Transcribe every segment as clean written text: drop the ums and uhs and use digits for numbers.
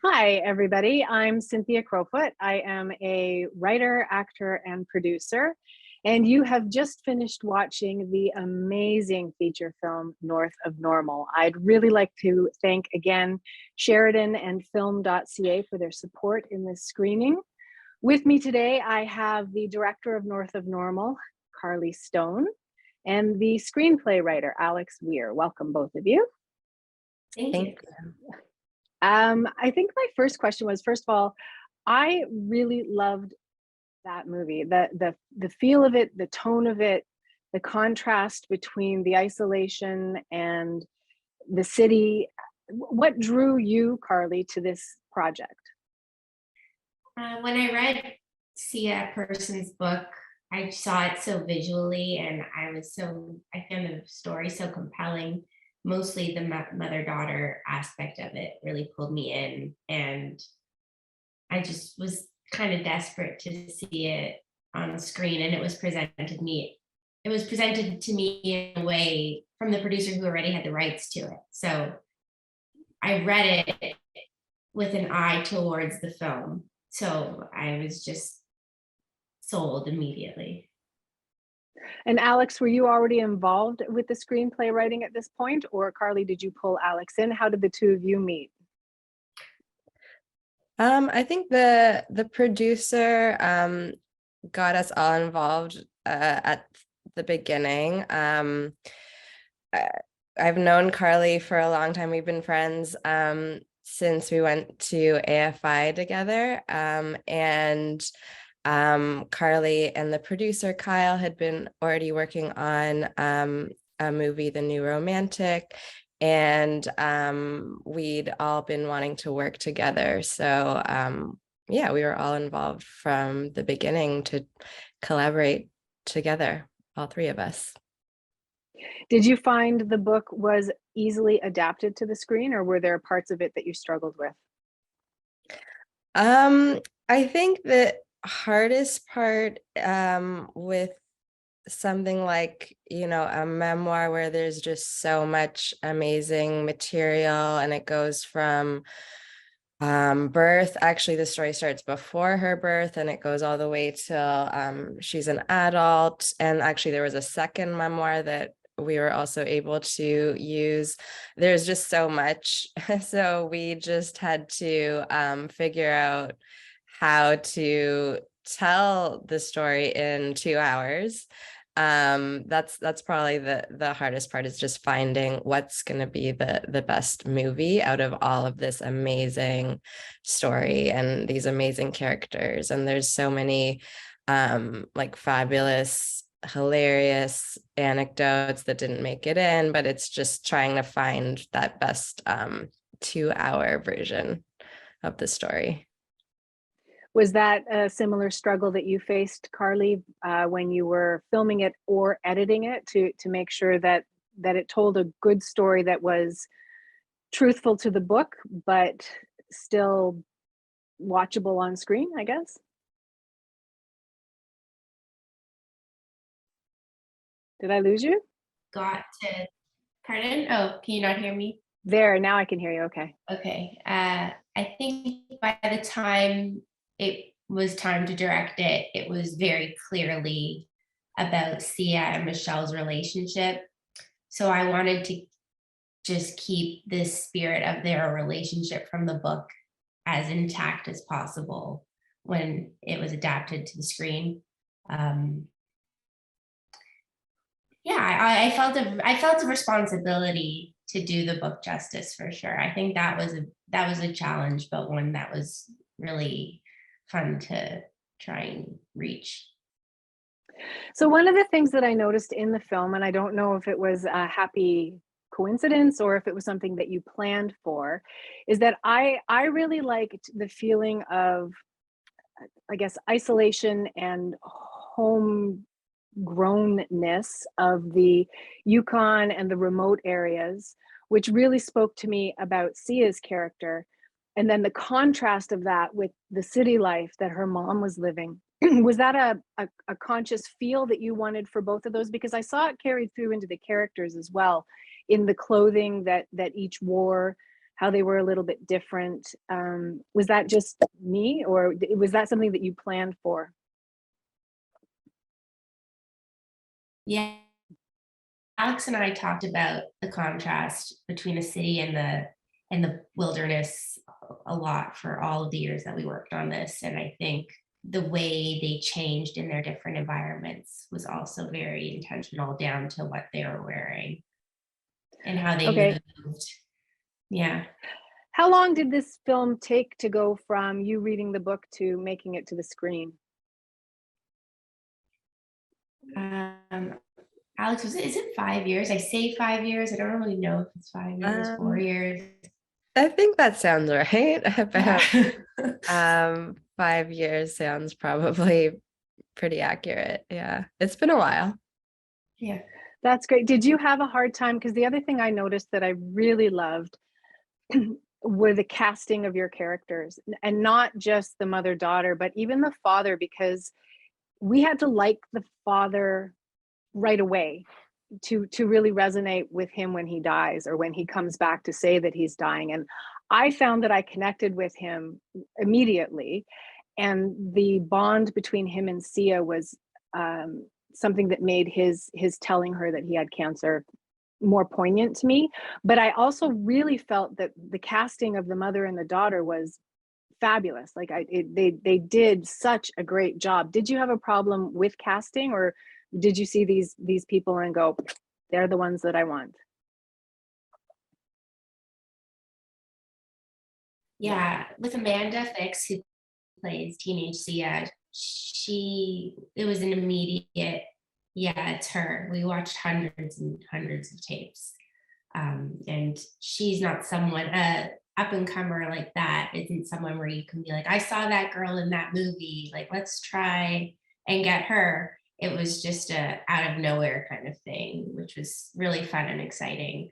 Hi, everybody. I'm Cynthia Crofoot. I am a writer, actor, and producer. And you have just finished watching the amazing feature film, North of Normal. I'd really like to thank again Sheridan and Film.ca for their support in this screening. With me today, I have the director of North of Normal, Carly Stone, and the screenplay writer, Alex Weir. Welcome, both of you. Thank you. I think my first question was, first of all, I really loved that movie. The feel of it, the tone of it, the contrast between the isolation and the city. What drew you, Carly, to this project? When I read Sia Person's book, I saw it so visually, and I found the story so compelling. Mostly the mother-daughter aspect of it really pulled me in, and I just was kind of desperate to see it on the screen. And it was presented to me in a way from the producer who already had the rights to it. So I read it with an eye towards the film. So I was just sold immediately. And Alex, were you already involved with the screenplay writing at this point, or Carly, did you pull Alex in? How did the two of you meet? I think the producer got us all involved at the beginning. I've known Carly for a long time. We've been friends since we went to AFI together, and Carly and the producer Kyle had been already working on a movie, The New Romantic, and we'd all been wanting to work together. So yeah, we were all involved from the beginning to collaborate together, all three of us. Did you find the book was easily adapted to the screen, or were there parts of it that you struggled with? I think the hardest part with something like, a memoir where there's just so much amazing material, and it goes from birth. Actually, the story starts before her birth and it goes all the way till she's an adult. And actually there was a second memoir that we were also able to use. There's just so much. So we just had to figure out how to tell the story in 2 hours. That's probably the hardest part, is just finding what's going to be the best movie out of all of this amazing story and these amazing characters. And there's so many like fabulous, hilarious anecdotes that didn't make it in, but it's just trying to find that best 2-hour version of the story. Was that a similar struggle that you faced, Carly, when you were filming it or editing it, to make sure that it told a good story that was truthful to the book, but still watchable on screen, I guess? Did I lose you? Pardon? Oh, can you not hear me? There, now I can hear you. Okay. Okay. I think by the time it was time to direct it, it was very clearly about Sia and Michelle's relationship. So I wanted to just keep the spirit of their relationship from the book as intact as possible when it was adapted to the screen. Yeah, I felt a responsibility to do the book justice, for sure. I think that was a challenge, but one that was really fun to try and reach. So one of the things that I noticed in the film, and I don't know if it was a happy coincidence or if it was something that you planned for, is that I really liked the feeling of, I guess, isolation and homegrownness of the Yukon and the remote areas, which really spoke to me about Sia's character. And then the contrast of that with the city life that her mom was living. Was that a conscious feel that you wanted for both of those? Because I saw it carried through into the characters as well, in the clothing that each wore, how they were a little bit different. Was that just me, or was that something that you planned for? Yeah, Alex and I talked about the contrast between the city and the wilderness a lot for all of the years that we worked on this. And I think the way they changed in their different environments was also very intentional, down to what they were wearing and how they Okay. moved. Yeah. How long did this film take to go from you reading the book to making it to the screen? Alex, is it 5 years? I say 5 years. I don't really know if it's 5 years, 4 years. I think that sounds right. About Yeah. 5 years sounds probably pretty accurate. Yeah, it's been a while. Yeah. That's great. Did you have a hard time? Because the other thing I noticed that I really loved were the casting of your characters, and not just the mother-daughter, but even the father, because we had to like the father right away to really resonate with him when he dies, or when he comes back to say that he's dying. And I found that I connected with him immediately, and the bond between him and Sia was something that made his telling her that he had cancer more poignant to me. But I also really felt that the casting of the mother and the daughter was fabulous. Like they did such a great job. Did you have a problem with casting, or did you see these people and go, they're the ones that I want? Yeah. With Amanda Fix, who plays teenage Sia, it was an immediate, yeah, it's her. We watched hundreds and hundreds of tapes. And she's not someone, up and comer like that isn't someone where you can be like, I saw that girl in that movie, like, let's try and get her. It was just a out of nowhere kind of thing, which was really fun and exciting.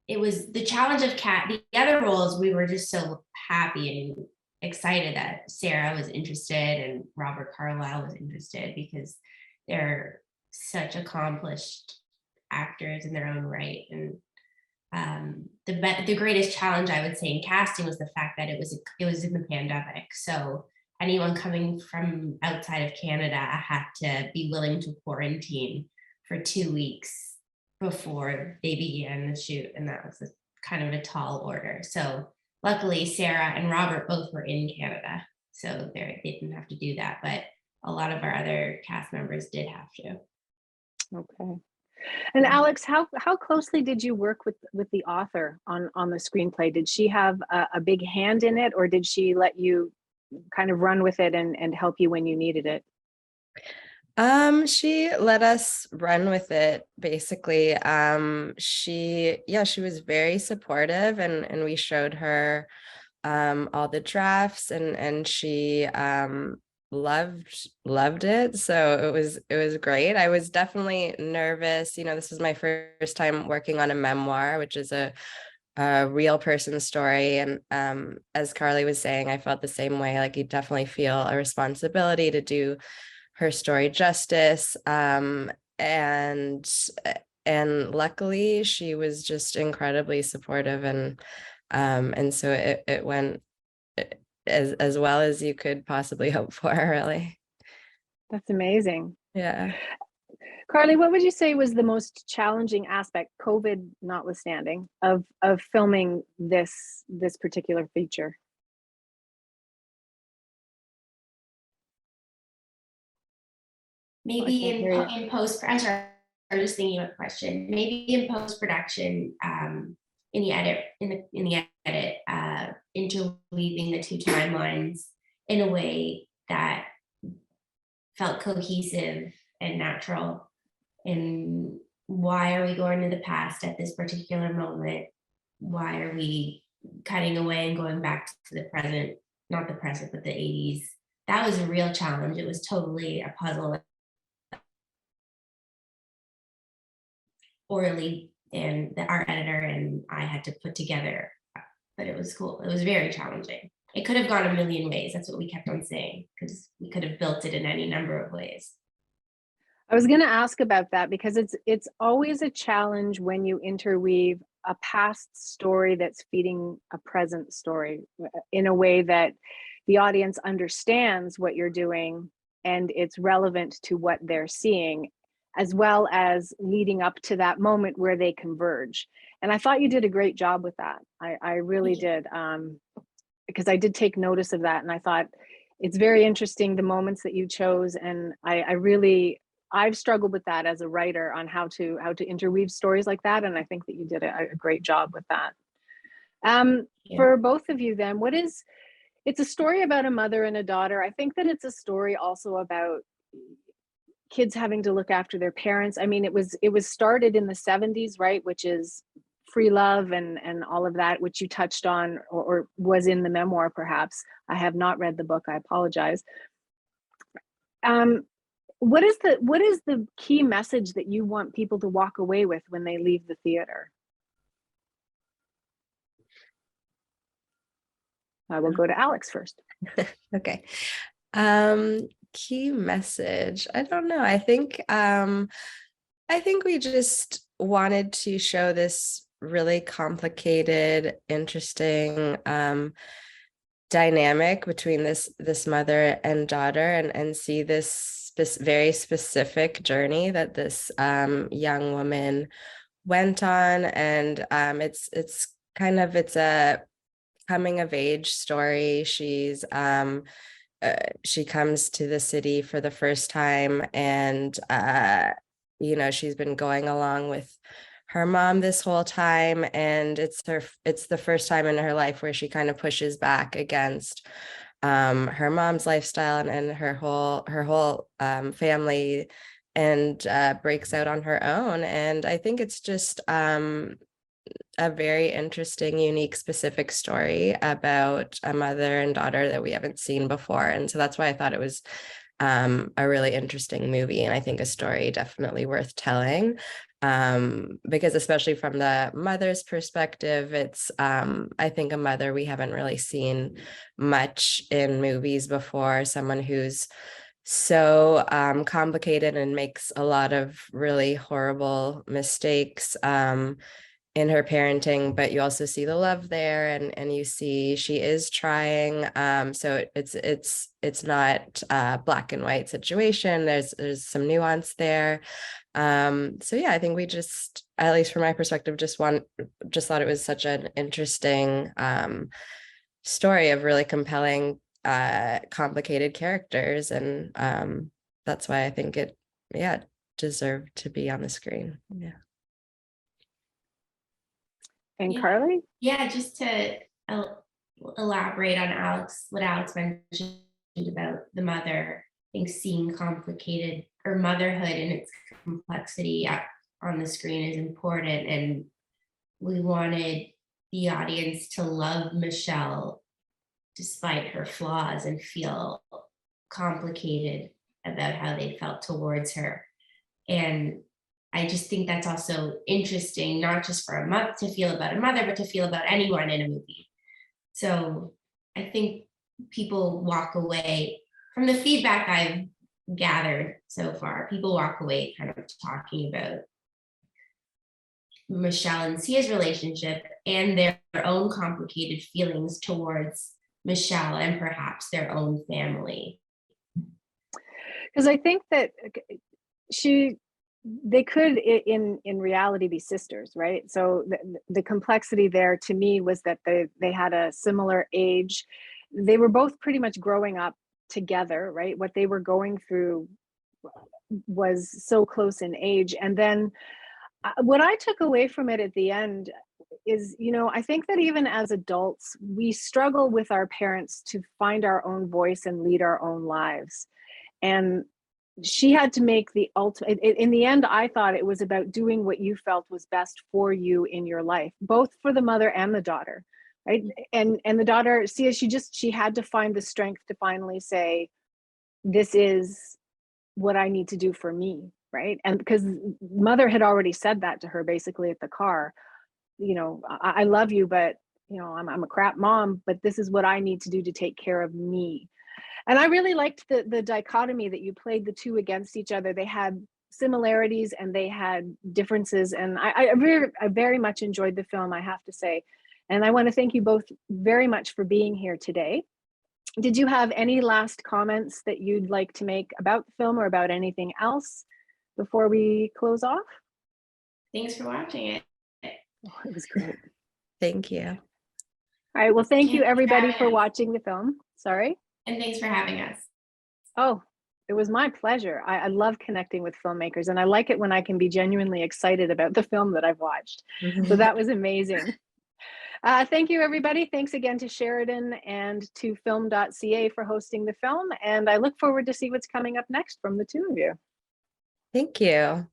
It was the challenge of the other roles. We were just so happy and excited that Sarah was interested and Robert Carlyle was interested, because they're such accomplished actors in their own right. And the greatest challenge, I would say, in casting was the fact that it was in the pandemic. So anyone coming from outside of Canada had to be willing to quarantine for 2 weeks before they began the shoot, and that was kind of a tall order. So luckily, Sarah and Robert both were in Canada, so they didn't have to do that. But a lot of our other cast members did have to. Okay. And Alex, how closely did you work with the author on the screenplay? Did she have a big hand in it, or did she let you kind of run with it and help you when you needed it? She let us run with it, basically. She was very supportive, and we showed her all the drafts, and she loved it. So it was great. I was definitely nervous. This was my first time working on a memoir, which is a real person story. And as Carly was saying, I felt the same way. Like, you definitely feel a responsibility to do her story justice. And luckily she was just incredibly supportive, and so it went as well as you could possibly hope for, really. That's amazing. Yeah. Carly, what would you say was the most challenging aspect, COVID notwithstanding, of filming this particular feature? Maybe in post, I'm sorry, I was just thinking of a question. Maybe in post production, in the edit, interweaving the two timelines in a way that felt cohesive and natural. And why are we going to the past at this particular moment? Why are we cutting away and going back to the present? Not the present, but the 80s. That was a real challenge. It was totally a puzzle. Orally, and our editor and I had to put together, but it was cool. It was very challenging. It could have gone a million ways. That's what we kept on saying, because we could have built it in any number of ways. I was going to ask about that, because it's always a challenge when you interweave a past story that's feeding a present story in a way that the audience understands what you're doing and it's relevant to what they're seeing, as well as leading up to that moment where they converge. And I thought you did a great job with that. I really did, because I did take notice of that, and I thought it's very interesting, the moments that you chose. And I've struggled with that as a writer on how to interweave stories like that, and I think that you did a great job with that. For both of you then, it's a story about a mother and a daughter. I think that it's a story also about kids having to look after their parents. I mean, it was started in the 70s, right, which is free love and all of that, which you touched on, or was in the memoir perhaps. I have not read the book, I apologize. What is the key message that you want people to walk away with when they leave the theater? I will go to Alex first. Okay. Key message. I don't know. I think we just wanted to show this really complicated, interesting dynamic between this mother and daughter, and see this very specific journey that this young woman went on. And it's a coming of age story. She comes to the city for the first time, and she's been going along with her mom this whole time, and it's the first time in her life where she kind of pushes back against her mom's lifestyle and her whole family, and breaks out on her own. And I think it's just a very interesting, unique, specific story about a mother and daughter that we haven't seen before. And so that's why I thought it was a really interesting movie, and I think a story definitely worth telling, because especially from the mother's perspective, it's I think a mother we haven't really seen much in movies before, someone who's so complicated and makes a lot of really horrible mistakes in her parenting, but you also see the love there, and you see she is trying. So it's not a black and white situation. There's some nuance there. So yeah, I think we just, at least from my perspective, just thought it was such an interesting story of really compelling, complicated characters, and that's why I think it deserved to be on the screen. Yeah. And Carly? Yeah, just to elaborate on what Alex mentioned about the mother, I think seeing complicated, or motherhood and its complexity on the screen is important. And we wanted the audience to love Michelle despite her flaws and feel complicated about how they felt towards her. And I just think that's also interesting, not just for a mother to feel about a mother, but to feel about anyone in a movie. So I think people walk away from the feedback I've gathered so far. People walk away kind of talking about Michelle and Sia's relationship and their own complicated feelings towards Michelle and perhaps their own family. Because I think that they could in reality be sisters, right? So the complexity there to me was that they had a similar age. They were both pretty much growing up together, right? What they were going through was so close in age. And then what I took away from it at the end is, I think that even as adults, we struggle with our parents to find our own voice and lead our own lives. And she had to make the ultimate. In the end, I thought it was about doing what you felt was best for you in your life, both for the mother and the daughter, right? And the daughter, Sia, she had to find the strength to finally say, this is what I need to do for me, right? And because mother had already said that to her basically at the car, I love you, but I'm a crap mom, but this is what I need to do to take care of me. And I really liked the dichotomy that you played the two against each other. They had similarities and they had differences. And I very much enjoyed the film, I have to say. And I want to thank you both very much for being here today. Did you have any last comments that you'd like to make about the film or about anything else before we close off? Thanks for watching it. Oh, it was great. Thank you. All right. Well, thank you Thanks for everybody having for us. watching the film. Sorry. And thanks for having us. Oh, it was my pleasure. I love connecting with filmmakers, and I like it when I can be genuinely excited about the film that I've watched. So that was amazing. Thank you, everybody. Thanks again to Sheridan and to film.ca for hosting the film. And I look forward to see what's coming up next from the two of you. Thank you.